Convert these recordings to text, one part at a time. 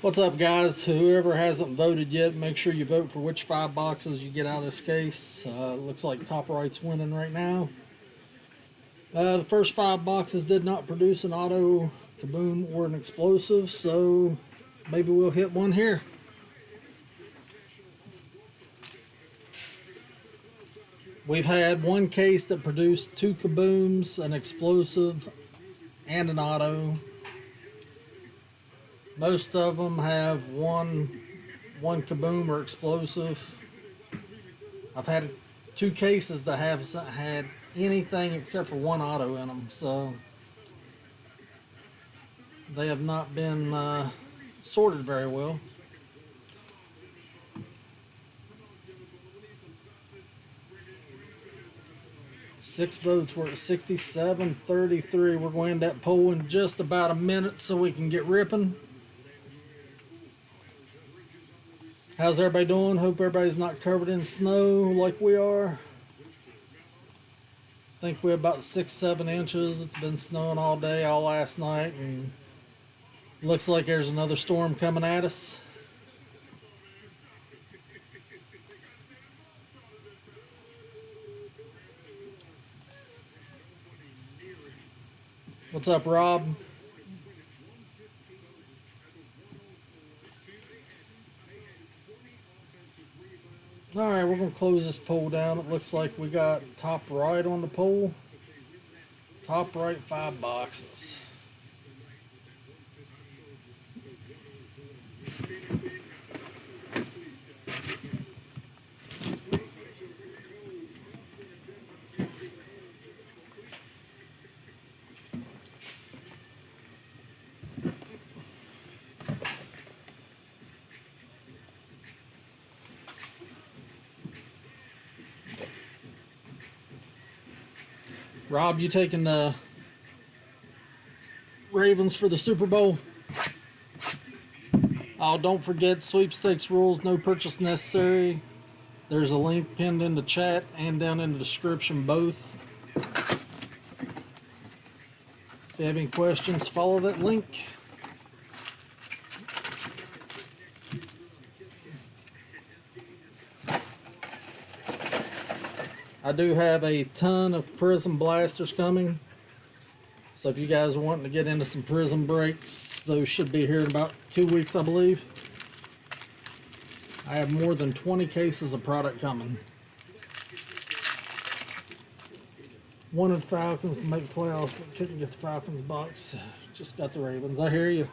What's up, guys? Whoever hasn't voted yet, make sure you vote for which 5 boxes you get out of this case. Looks like top right's winning right now. The first 5 boxes did not produce an auto, kaboom, or an explosive, so maybe we'll hit one here. We've had one case that produced 2 kabooms, an explosive, and an auto. Most of them have one kaboom or explosive. I've had 2 cases that haven't had anything except for 1 auto in them, so they have not been sorted very well. Six votes. We're at 67-33. We're going to end that poll in just about a minute so we can get ripping. How's everybody doing? Hope everybody's not covered in snow like we are. I think we're about 6-7 inches. It's been snowing all day, all last night, and looks like there's another storm coming at us. What's up, Rob? Alright, we're going to close this poll down. It looks like we got top right on the poll. Top right 5 boxes. Rob, you taking the Ravens for the Super Bowl? Oh, don't forget sweepstakes rules, no purchase necessary. There's a link pinned in the chat and down in the description both. If you have any questions, follow that link. I do have a ton of Prism Blasters coming. So if you guys are wanting to get into some Prism breaks, those should be here in about 2 weeks, I believe. I have more than 20 cases of product coming. Wanted Falcons to make playoffs, but couldn't get the Falcons box. Just got the Ravens. I hear you.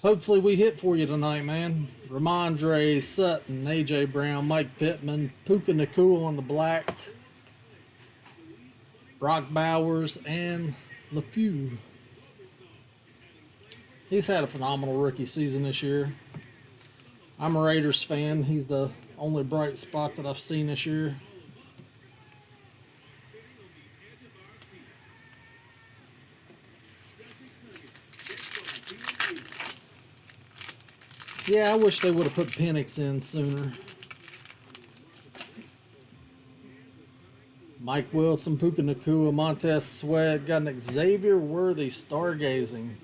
Hopefully we hit for you tonight, man. Ramondre, Sutton, A.J. Brown, Mike Pittman, Puka Nacua on the black, Brock Bowers, and LeFew. He's had a phenomenal rookie season this year. I'm a Raiders fan. He's the only bright spot that I've seen this year. Yeah, I wish they would have put Penix in sooner. Mike Wilson, Puka Nacua, Montez Sweat, got an Xavier Worthy stargazing.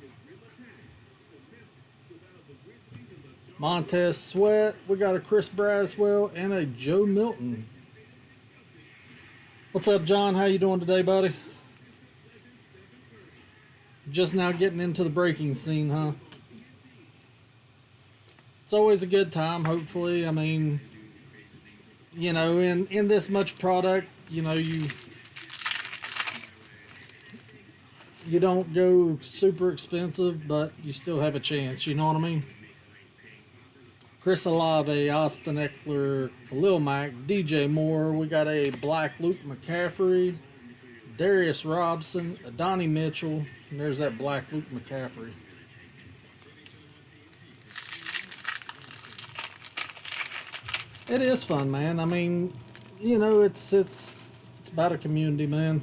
Montez Sweat, we got a Chris Braswell and a Joe Milton. What's up, John? How you doing today, buddy? Just now getting into the breaking scene, huh? It's always a good time, hopefully. I mean, you know, in this much product, you know, you don't go super expensive, but you still have a chance, you know what I mean? Chris Olave, Austin Eckler, Khalil Mack, DJ Moore. We got a black Luke McCaffrey, Darius Robson, Donnie Mitchell, and there's that black Luke McCaffrey. It is fun, man. I mean, you know, it's about a community, man.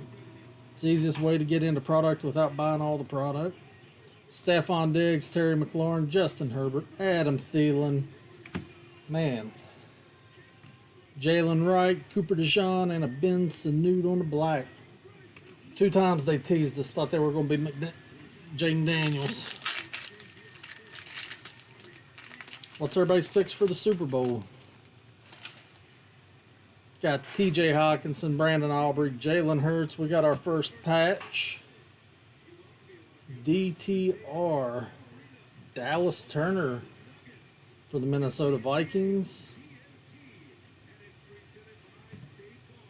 It's the easiest way to get into product without buying all the product. Stephon Diggs, Terry McLaurin, Justin Herbert, Adam Thielen, man. Jalen Wright, Cooper DeJean, and a Ben Sanud on the black. 2 times they teased us, thought they were going to be Jaden Daniels. What's everybody's picks for the Super Bowl? Got TJ Hawkinson, Brandon Aubrey, Jalen Hurts. We got our first patch. DTR. Dallas Turner for the Minnesota Vikings.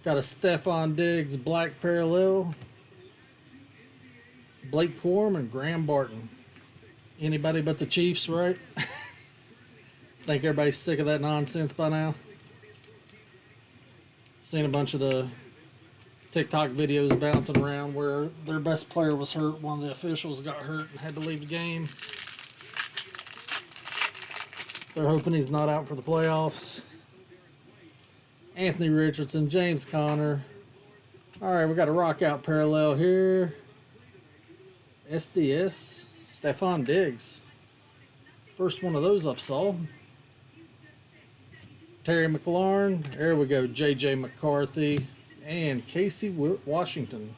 Got a Stephon Diggs black parallel. Blake Corum and Graham Barton. Anybody but the Chiefs, right? Think everybody's sick of that nonsense by now. Seen a bunch of the TikTok videos bouncing around where their best player was hurt. One of the officials got hurt and had to leave the game. They're hoping he's not out for the playoffs. Anthony Richardson, James Conner. All right, we got a rock out parallel here. SDS, Stephon Diggs. First one of those I saw. Terry McLaurin. There we go. JJ McCarthy and Casey Washington.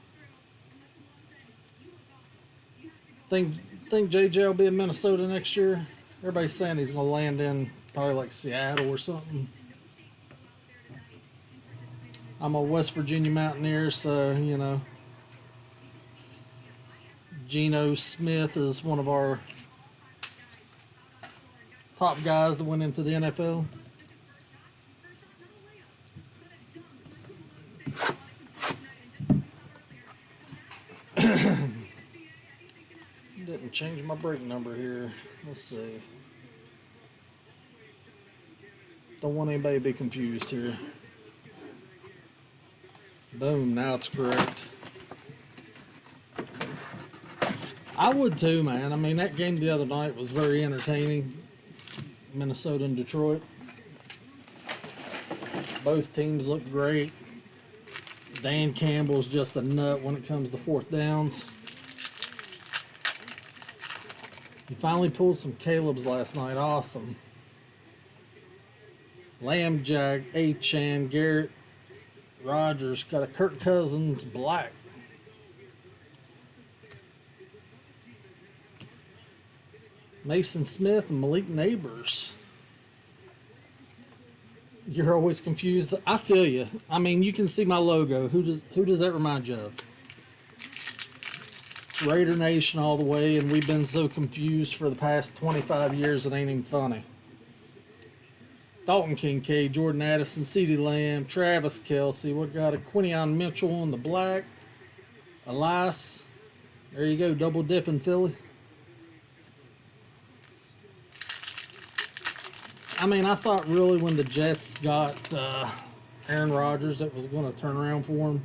Think JJ will be in Minnesota next year? Everybody's saying he's going to land in probably like Seattle or something. I'm a West Virginia Mountaineer, so, you know. Geno Smith is one of our top guys that went into the NFL. Didn't change my break number here. Let's see. Don't want anybody to be confused here. Boom, now it's correct. I would too, man. I mean, that game the other night was very entertaining. Minnesota and Detroit. Both teams look great. Dan Campbell's just a nut when it comes to fourth downs. He finally pulled some Caleb's last night. Awesome. Lamb Jack, Achan, Garrett, Rogers. Got a Kirk Cousins black. Mason Smith and Malik Neighbors. You're always confused. I feel you. I mean, you can see my logo. Who does that remind you of? It's Raider Nation all the way, and we've been so confused for the past 25 years it ain't even funny. Dalton Kincaid, Jordan Addison, CeeDee Lamb, Travis Kelce. We got a Quinion Mitchell on the black. Elias. There you go, double dipping Philly. I mean, I thought really when the Jets got Aaron Rodgers that was going to turn around for him.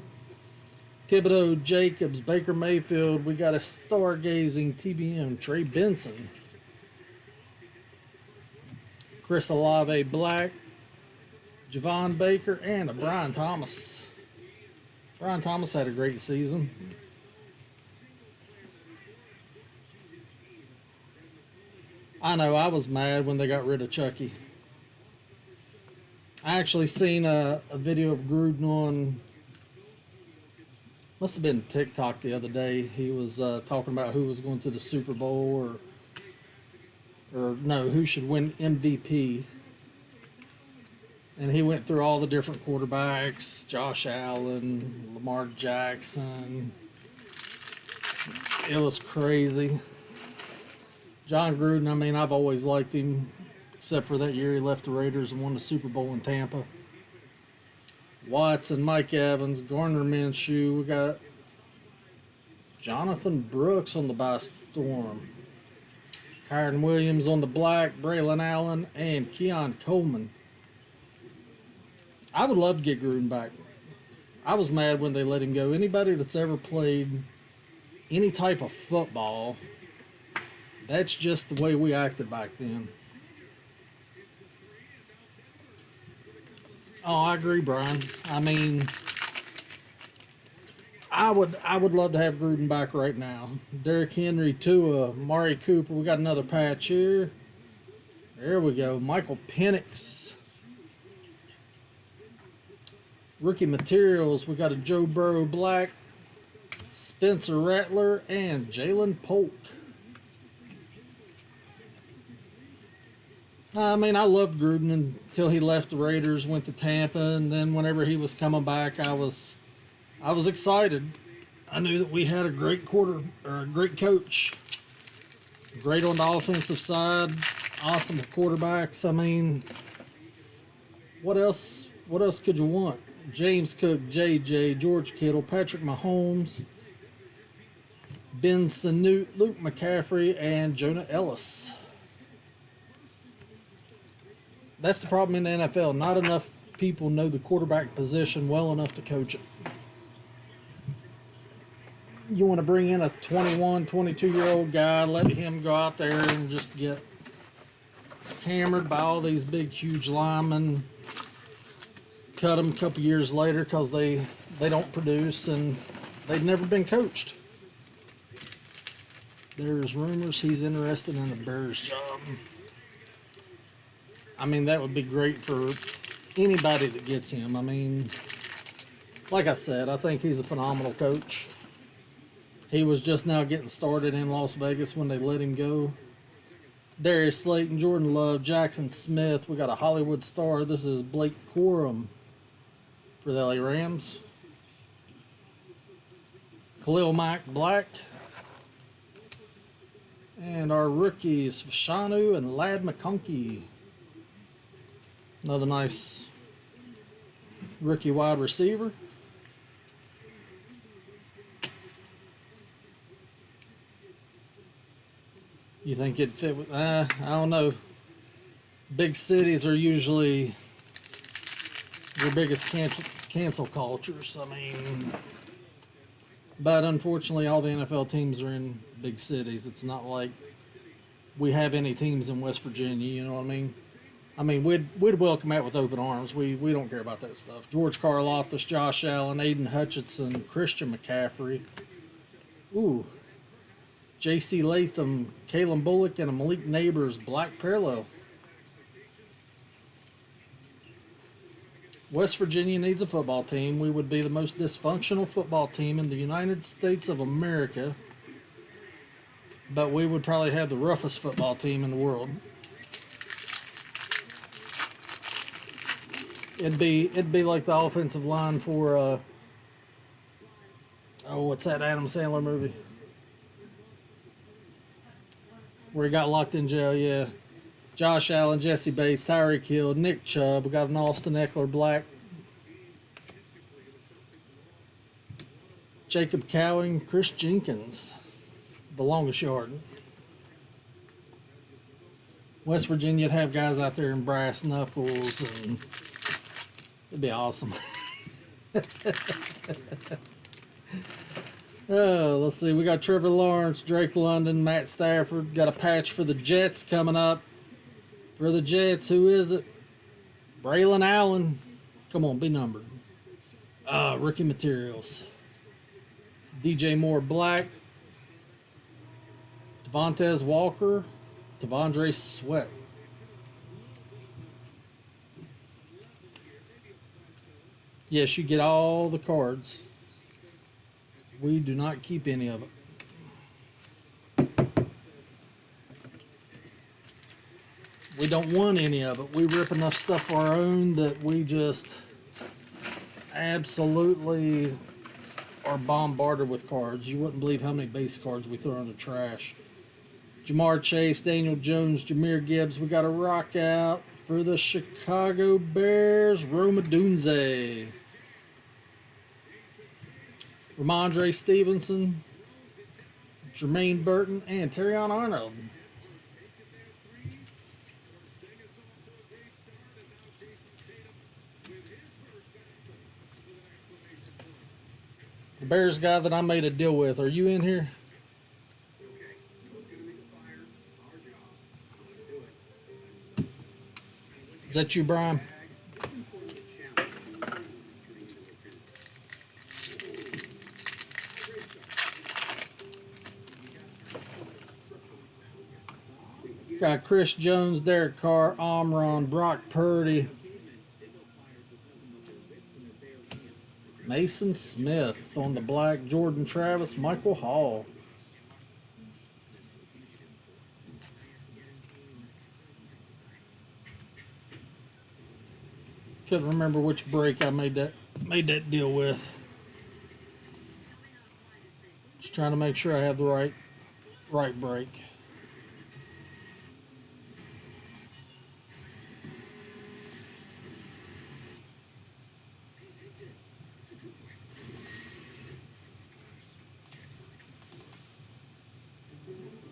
Thibodeau, Jacobs, Baker Mayfield. We got a stargazing TBM, Trey Benson. Chris Olave black. Javon Baker and a Brian Thomas. Brian Thomas had a great season. I know, I was mad when they got rid of Chucky. I actually seen a video of Gruden on, must have been TikTok the other day. He was talking about who was going to the Super Bowl or no, who should win MVP. And he went through all the different quarterbacks, Josh Allen, Lamar Jackson. It was crazy. John Gruden, I mean, I've always liked him, except for that year he left the Raiders and won the Super Bowl in Tampa. Watson, Mike Evans, Gardner Minshew. We got Jonathan Brooks on the by storm. Kyron Williams on the black, Braylon Allen, and Keon Coleman. I would love to get Gruden back. I was mad when they let him go. Anybody that's ever played any type of football, that's just the way we acted back then. Oh, I agree, Brian. I mean, I would love to have Gruden back right now. Derrick Henry, Tua, Mari Cooper. We got another patch here. There we go. Michael Penix. Rookie materials. We got a Joe Burrow black, Spencer Rattler, and Jalen Polk. I mean, I loved Gruden until he left the Raiders, went to Tampa, and then whenever he was coming back, I was excited. I knew that we had a great or a great coach, great on the offensive side, awesome quarterbacks. I mean, what else? What else could you want? James Cook, J.J., George Kittle, Patrick Mahomes, Ben Sanu, Luke McCaffrey, and Jonah Ellis. That's the problem in the NFL. Not enough people know the quarterback position well enough to coach it. You want to bring in a 21, 22-year-old guy, let him go out there and just get hammered by all these big, huge linemen, cut them a couple years later because they don't produce and they've never been coached. There's rumors he's interested in the Bears job. I mean, that would be great for anybody that gets him. I mean, like I said, I think he's a phenomenal coach. He was just now getting started in Las Vegas when they let him go. Darius Slayton, Jordan Love, Jackson Smith. We got a Hollywood star. This is Blake Corum for the LA Rams. Khalil Mack Black. And our rookies, Fashanu and Lad McConkey. Another nice rookie wide receiver. You think it'd fit with, I don't know. Big cities are usually your biggest cancel cultures. I mean, but unfortunately, all the NFL teams are in big cities. It's not like we have any teams in West Virginia, you know what I mean? I mean, we'd welcome that with open arms. We don't care about that stuff. George Karlaftis, Josh Allen, Aiden Hutchinson, Christian McCaffrey. Ooh. J.C. Latham, Kalen Bullock, and a Malik Neighbors black parallel. West Virginia needs a football team. We would be the most dysfunctional football team in the United States of America, but we would probably have the roughest football team in the world. It'd be like the offensive line for what's that Adam Sandler movie where he got locked in jail? Yeah, Josh Allen, Jesse Bates, Tyreek Hill, Nick Chubb. We got an Austin Eckler black, Jacob Cowing, Chris Jenkins, the longest yard. West Virginia'd have guys out there in brass knuckles, and it'd be awesome. Oh, let's see. We got Trevor Lawrence, Drake London, Matt Stafford. Got a patch for the Jets coming up. For the Jets, who is it? Braylon Allen. Come on, be numbered. Rookie materials. DJ Moore Black. Devontae Walker. Devondre Sweat. Yes, you get all the cards. We do not keep any of it. We don't want any of it. We rip enough stuff for our own that we just absolutely are bombarded with cards. You wouldn't believe how many base cards we throw in the trash. Jamar Chase, Daniel Jones, Jahmyr Gibbs. We got a rock out for the Chicago Bears, Rome Odunze. Ramondre Stevenson, Jermaine Burton, and Terrion Arnold. The Bears guy that I made a deal with, are you in here? Is that you, Brian? Got Chris Jones, Derek Carr, Omron, Brock Purdy, Mason Smith on the black, Jordan Travis, Michael Hall. Couldn't remember which break I made that deal with. Just trying to make sure I have the right break.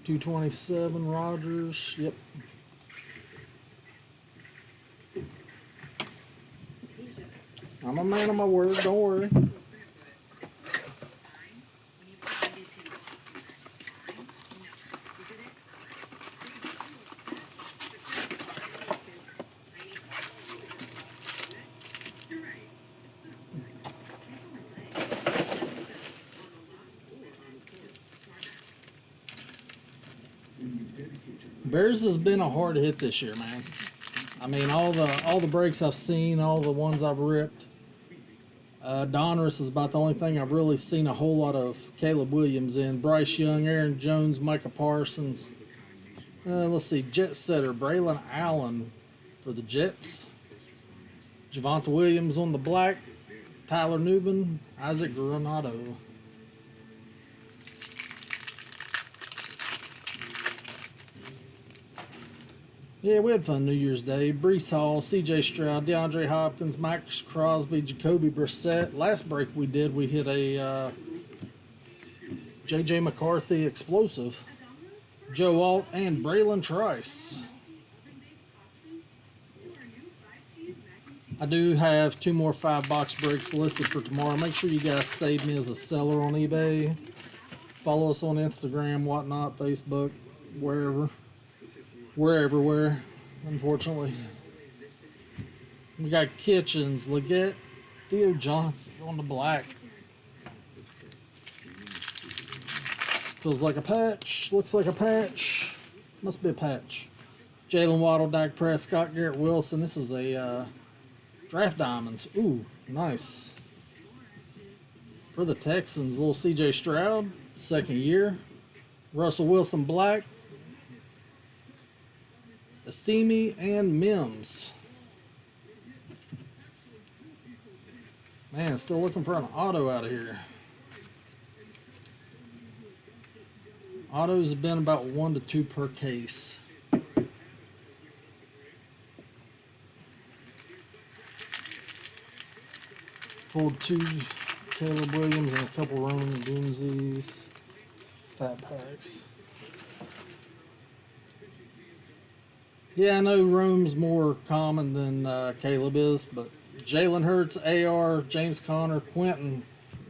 $227 Rogers. Yep. I'm a man of my word. Don't worry. Bears has been a hard hit this year, man. I mean, all the breaks I've seen, all the ones I've ripped. Donruss is about the only thing I've really seen a whole lot of Caleb Williams in. Bryce Young, Aaron Jones, Micah Parsons. Let's see, Jet setter Braylon Allen for the Jets. Javonte Williams on the black. Tyler Newman, Isaac Granado. Yeah, we had fun New Year's Day. Breece Hall, C.J. Stroud, DeAndre Hopkins, Max Crosby, Jacoby Brissett. Last break we did, we hit a J.J. McCarthy explosive. Joe Alt and Braylon Trice. I do have 2 more 5-box breaks listed for tomorrow. Make sure you guys save me as a seller on eBay. Follow us on Instagram, whatnot, Facebook, wherever. We're everywhere, unfortunately. We got Kitchens, Leggett, Theo Johnson on the black. Feels like a patch, looks like a patch, must be a patch. Jalen Waddle, Dak Prescott, Garrett Wilson. This is a draft diamonds. Ooh, nice. For the Texans, little C.J. Stroud, 2nd year. Russell Wilson, black. Estime and Mims. Man, still looking for an auto out of here. Autos have been about 1 to 2 per case. Pulled 2 Caleb Williams and a couple Roman Doomsies. Fat packs. Yeah, I know Rome's more common than Caleb is, but Jalen Hurts, AR, James Conner, Quentin,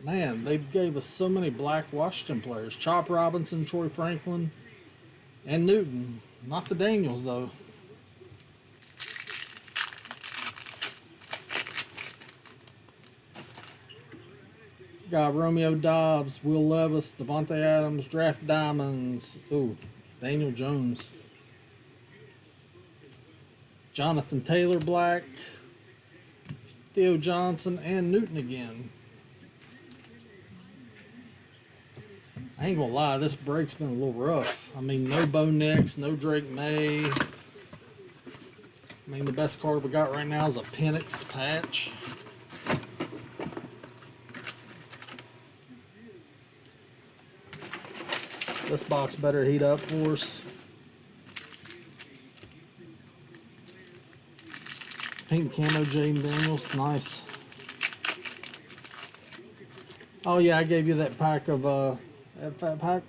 man, they gave us so many black Washington players. Chop Robinson, Troy Franklin, and Newton. Not the Daniels, though. Got Romeo Dobbs, Will Levis, Devontae Adams, Draft Diamonds. Ooh, Daniel Jones. Jonathan Taylor, black. Theo Johnson, and Newton again. I ain't gonna lie, this break's been a little rough. I mean, no Bo Nix, no Drake May. I mean, the best card we got right now is a Penix patch. This box better heat up for us. Pink camo Jaden Daniels, nice. Oh yeah, I gave you that pack of that fat pack.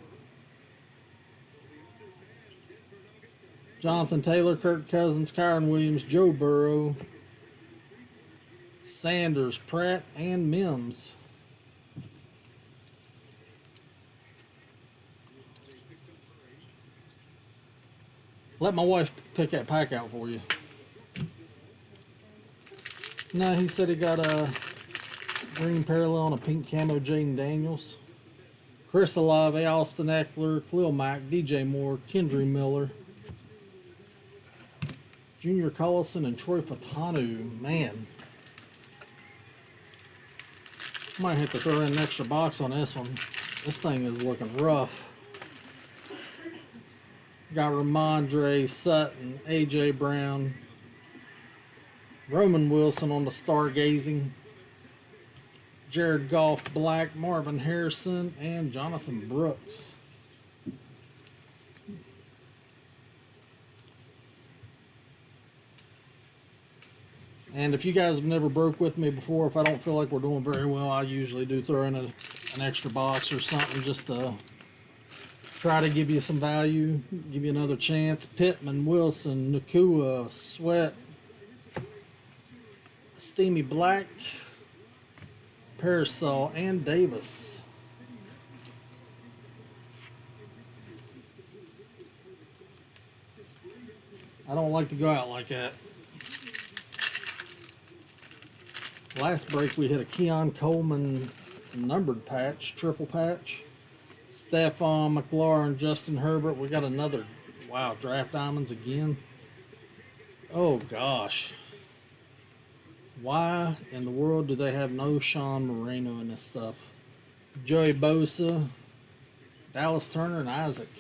Jonathan Taylor, Kirk Cousins, Kyron Williams, Joe Burrow, Sanders, Pratt, and Mims. Let my wife pick that pack out for you. No, he said he got a green parallel and a pink camo Jaden Daniels. Chris Olave, Austin Eckler, Khalil Mack, DJ Moore, Kendry Miller, Junior Collison, and Troy Fatanu. Man. Might have to throw in an extra box on this one. This thing is looking rough. Got Ramondre, Sutton, A.J. Brown, Roman Wilson on the Stargazing. Jared Goff black, Marvin Harrison, and Jonathan Brooks. And if you guys have never broke with me before, if I don't feel like we're doing very well, I usually do throw in an extra box or something just to try to give you some value, give you another chance. Pittman, Wilson, Nakua, Sweat, Steamy Black, Parasol, and Davis. I don't like to go out like that. Last break we hit a Keon Coleman numbered patch, triple patch. Stephon McLaurin, Justin Herbert. We got another, wow, draft diamonds again. Oh gosh. Why in the world do they have no Sean Moreno in this stuff? Joey Bosa, Dallas Turner, and Isaac.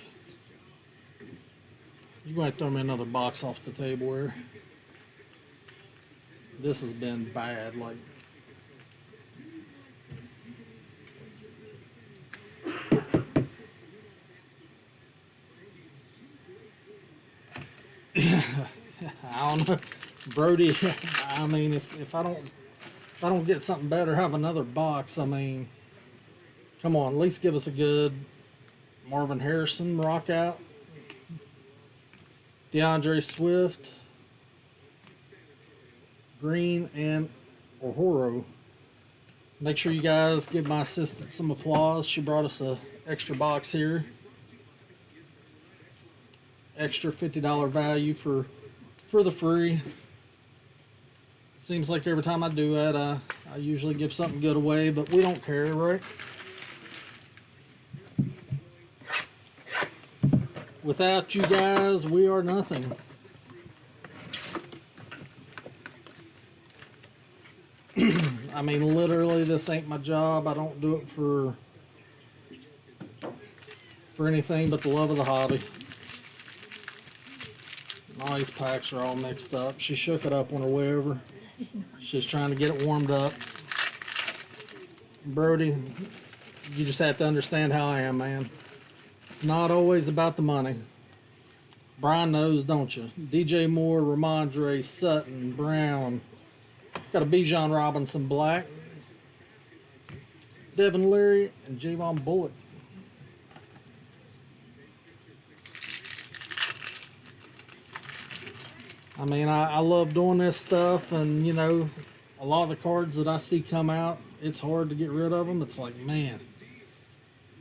You're going to throw me another box off the table here. This has been bad. Like, I don't know, Brody. I mean, if I don't get something better, have another box. I mean, come on, at least give us a good Marvin Harrison rock out. DeAndre Swift, Green, and Ohoro. Make sure you guys give my assistant some applause. She brought us an extra box here. Extra $50 value for the free. Seems like every time I do that, I usually give something good away, but we don't care, right? Without you guys, we are nothing. I mean, literally, this ain't my job. I don't do it for anything but the love of the hobby. All these packs are all mixed up. She shook it up on her way over. She's trying to get it warmed up. Brody, you just have to understand how I am, man. It's not always about the money. Brian knows, don't you? DJ Moore, Ramondre, Sutton, Brown. Got a Bijan Robinson black. Devin Leary, and Javon Bullock. I mean, I love doing this stuff, and you know, a lot of the cards that I see come out, it's hard to get rid of them. It's like, man.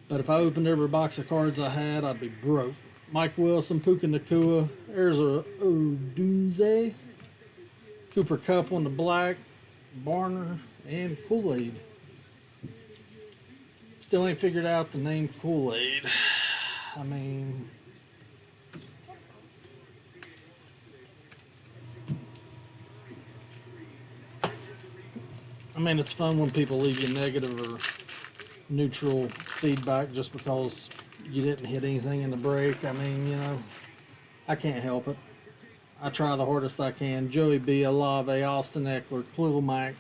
But if I opened every box of cards I had, I'd be broke. Mike Wilson, Puka Nakua, there's a Odunze, Cooper Kupp on the black, Barner, and Kool-Aid. Still ain't figured out the name Kool-Aid. I mean, it's fun when people leave you negative or neutral feedback just because you didn't hit anything in the break. I mean, you know, I can't help it. I try the hardest I can. Joey B, Olave, Austin Eckler, Khalil Mack,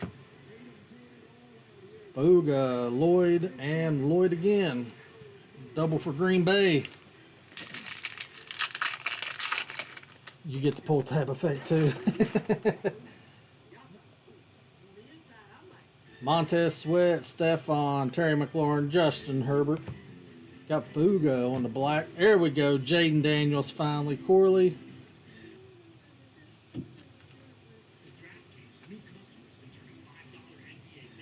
Booga, Lloyd, and Lloyd again. Double for Green Bay. You get the pull tab effect too. Montez Sweat, Stephon, Terry McLaurin, Justin Herbert. Got Booga on the black. There we go. Jaden Daniels finally. Corley.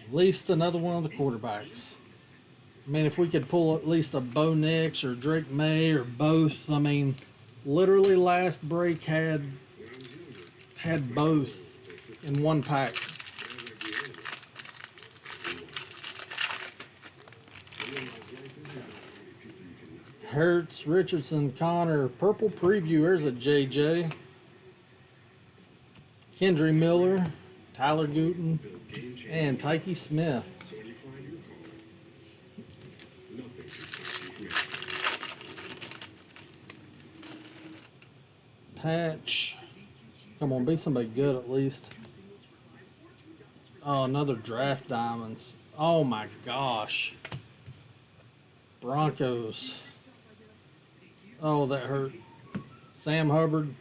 At least another one of the quarterbacks. I mean, if we could pull at least a Bo Nix or Drake May or both. I mean, literally last break had both in one pack. Hertz, Richardson, Connor, purple preview. There's a JJ. Kendry Miller, Tyler Gooten, and Tyke Smith. Patch. Come on, be somebody good at least. Oh, another draft diamonds. Oh my gosh. Broncos. Oh, that hurt. Sam Hubbard,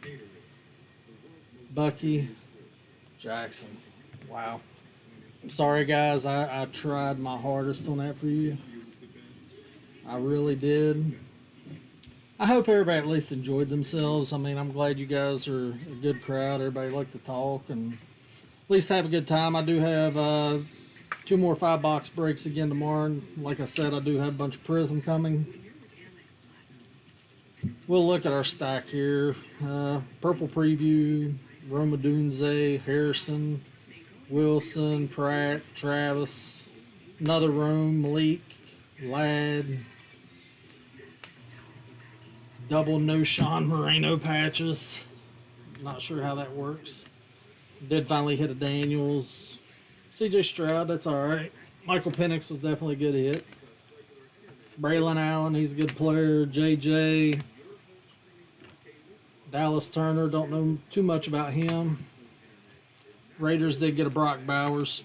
Bucky, Jackson. Wow. I'm sorry, guys. I tried my hardest on that for you. I really did. I hope everybody at least enjoyed themselves. I mean, I'm glad you guys are a good crowd. Everybody liked to talk and at least have a good time. I do have 2 more 5-box breaks again tomorrow. And like I said, I do have a bunch of Prism coming. We'll look at our stack here. Purple Preview, Roma Dunze, Harrison, Wilson, Pratt, Travis, another Rome, Malik, Ladd, double no Sean Moreno patches. Not sure how that works. Did finally hit a Daniels. CJ Stroud, that's alright. Michael Penix was definitely a good hit. Braylon Allen, he's a good player. JJ. Dallas Turner, don't know too much about him. Raiders did get a Brock Bowers.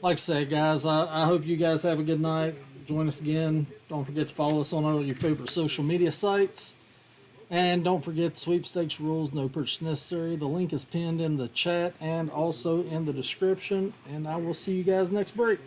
Like I said, guys, I hope you guys have a good night. Join us again. Don't forget to follow us on all your favorite social media sites. And don't forget sweepstakes rules, no purchase necessary. The link is pinned in the chat and also in the description. And I will see you guys next break.